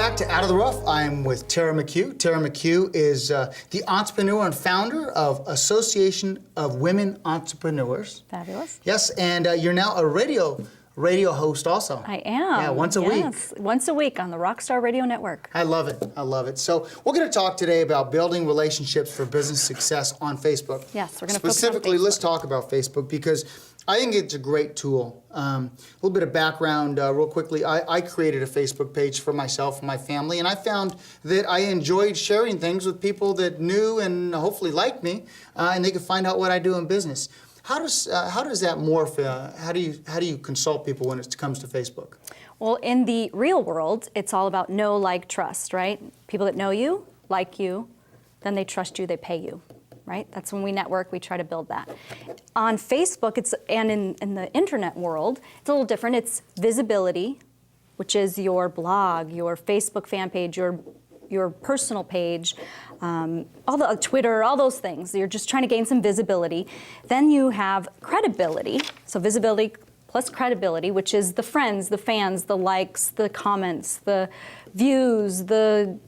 back to Out of the Rough. I'm with Tera McHugh. Tera McHugh is the entrepreneur and founder of Association of Women Entrepreneurs. Fabulous. Yes, and you're now a radio host also. I am. Yeah, once a week. Once a week on the Rockstar Radio Network. I love it. I love it. So we're going to talk today about building relationships for business success on Facebook. Yes, we're going to focus on Specifically, Facebook. let's talk about Facebook because I think it's a great tool. A little bit of background real quickly. I created a Facebook page for myself and my family, and I found that I enjoyed sharing things with people that knew and hopefully liked me, and they could find out what I do in business. How does that morph? How do you consult people when it comes to Facebook? Well, in the real world, it's all about know, like, trust, right? People that know you, like you, then they trust you, they pay you. Right? That's when we network, we try to build that. On Facebook, and in the internet world, it's a little different. It's visibility, which is your blog, your Facebook fan page, your personal page, all the Twitter, all those things. You're just trying to gain some visibility. Then you have credibility. So visibility plus credibility, which is the friends, the fans, the likes, the comments, the views, the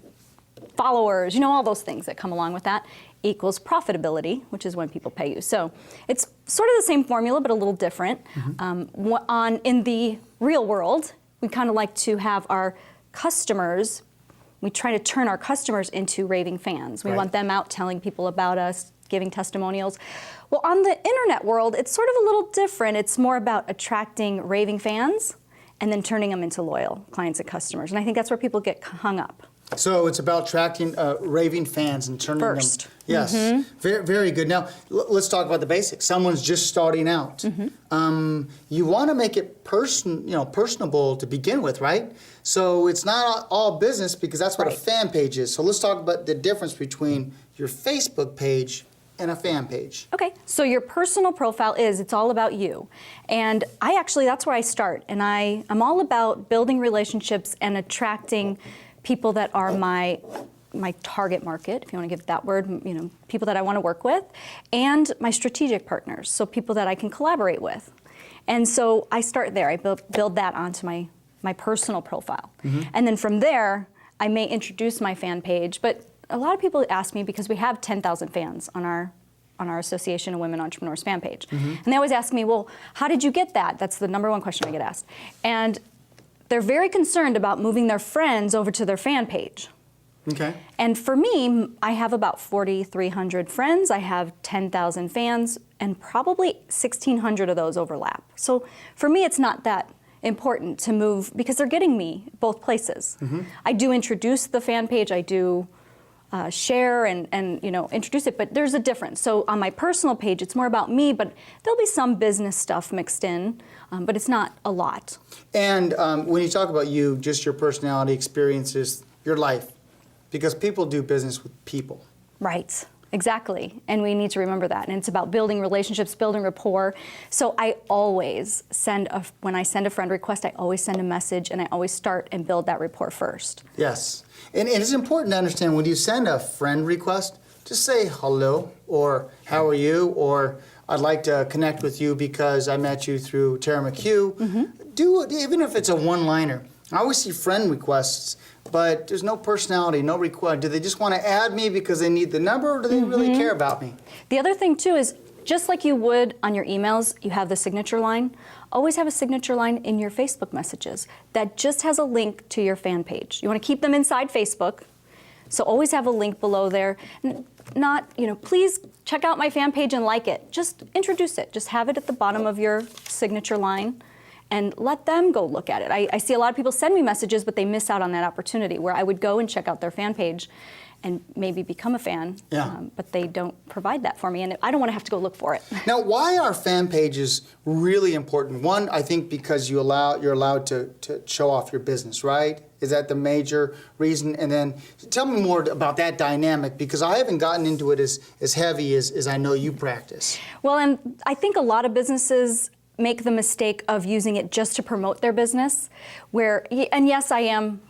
followers, all those things that come along with that, equals profitability, which is when people pay you. So it's sort of the same formula, but a little different. Mm-hmm. In the real world, we kind of like to have our customers, we try to turn our customers into raving fans. We want them out telling people about us, giving testimonials. Well, on the internet world, it's sort of a little different. It's more about attracting raving fans and then turning them into loyal clients and customers. And I think that's where people get hung up. So it's about attracting raving fans and turning them. Yes, very, very good. Now let's talk about the basics. Someone's just starting out. You want to make it personable to begin with, right? So it's not all business because that's what a fan page is. So let's talk about the difference between your Facebook page and a fan page. Okay, so your personal profile it's all about you. And that's where I start. And I'm all about building relationships and attracting people that are my target market, if you want to give it that word, people that I want to work with, and my strategic partners, so people that I can collaborate with. And so I start there. I build that onto my personal profile. And then from there, I may introduce my fan page, but a lot of people ask me, because we have 10,000 fans on our Association of Women Entrepreneurs fan page. And they always ask me, well, how did you get that? That's the number one question I get asked. And they're very concerned about moving their friends over to their fan page. Okay. And for me, I have about 4,300 friends. I have 10,000 fans, and probably 1,600 of those overlap. So for me, it's not that important to move because they're getting me both places. I do introduce the fan page. I do share and introduce it, but there's a difference. So on my personal page, it's more about me, but there'll be some business stuff mixed in, but it's not a lot. And when you talk about you, just your personality, experiences, your life, because people do business with people. Right, exactly, and we need to remember that. And it's about building relationships, building rapport. So I always when I send a friend request, I always send a message, and I always start and build that rapport first. Yes. And it's important to understand when you send a friend request, just say hello, or how are you, or I'd like to connect with you because I met you through Tera McHugh. Do it, even if it's a one-liner. I always see friend requests, but there's no personality, no request. Do they just want to add me because they need the number, or do they really care about me? The other thing, too, is just like you would on your emails, you have the signature line. Always have a signature line in your Facebook messages that just has a link to your fan page. You want to keep them inside Facebook, so always have a link below there. Not, please check out my fan page and like it. Just introduce it. Just have it at the bottom of your signature line and let them go look at it. I see a lot of people send me messages, but they miss out on that opportunity where I would go and check out their fan page and maybe become a fan, but they don't provide that for me, and I don't want to have to go look for it. Now, why are fan pages really important? One, I think because you're allowed to show off your business, right? Is that the major reason? And then tell me more about that dynamic, because I haven't gotten into it as heavy as I know you practice. Well, and I think a lot of businesses make the mistake of using it just to promote their business, and yes, I am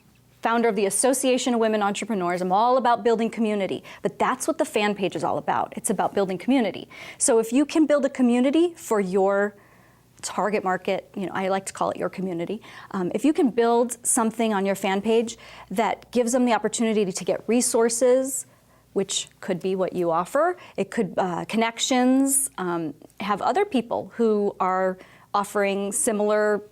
founder of the Association of Women Entrepreneurs. I'm all about building community, but that's what the fan page is all about. It's about building community. So if you can build a community for your target market, I like to call it your community. If you can build something on your fan page that gives them the opportunity to get resources, which could be what you offer, it could connections, have other people who are offering similar,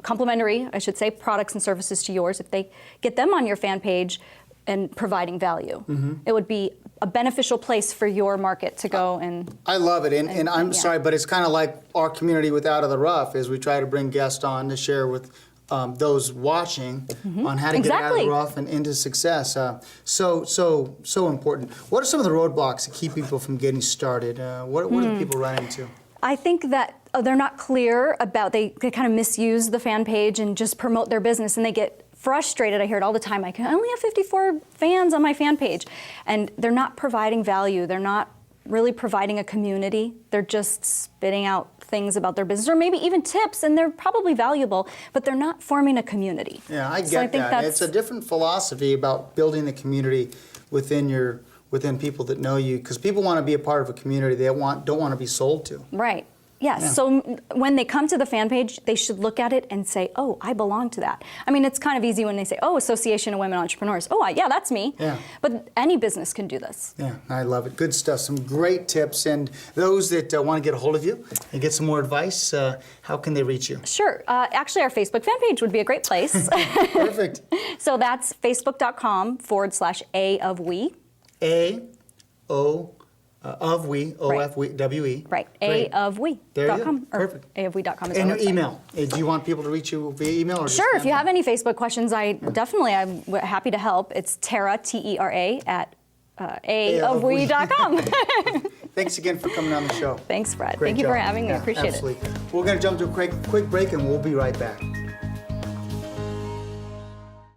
complementary, I should say, products and services to yours. If they get them on your fan page and providing value, it would be a beneficial place for your market to go and. I love it, and I'm sorry, but it's kind of like our community with Out of the Rough, as we try to bring guests on to share with those watching on how to get out of the rough and into success. So important. What are some of the roadblocks that keep people from getting started? What do people run into? I think that they're not clear about, they kind of misuse the fan page and just promote their business, and they get frustrated. I hear it all the time. I only have 54 fans on my fan page. And they're not providing value. They're not really providing a community. They're just spitting out things about their business, or maybe even tips, and they're probably valuable, but they're not forming a community. Yeah, I get that. It's a different philosophy about building the community within people that know you, because people want to be a part of a community they don't want to be sold to. Right. Yes. Yeah. So when they come to the fan page, they should look at it and say, "Oh, I belong to that." I mean, it's kind of easy when they say, "Oh, Association of Women Entrepreneurs." Oh, yeah, that's me. Yeah. But any business can do this. Yeah, I love it. Good stuff. Some great tips. And those that want to get a hold of you and get some more advice, how can they reach you? Sure. Actually, our Facebook fan page would be a great place. Perfect. So that's facebook.com/A of we. O-F-W-E. Right, AofWe.com. There you go. Perfect. AofWe.com is and our your website. email. Do you want people to reach you via email? Or Sure, if you have any Facebook questions, I'm happy to help. It's Tera, T-E-R-A, at AofWe.com. Thanks again for coming on the show. Thanks, Brad. Great Thank you job. for having me. Appreciate absolutely. We're going to jump to a quick break, and we'll be right back.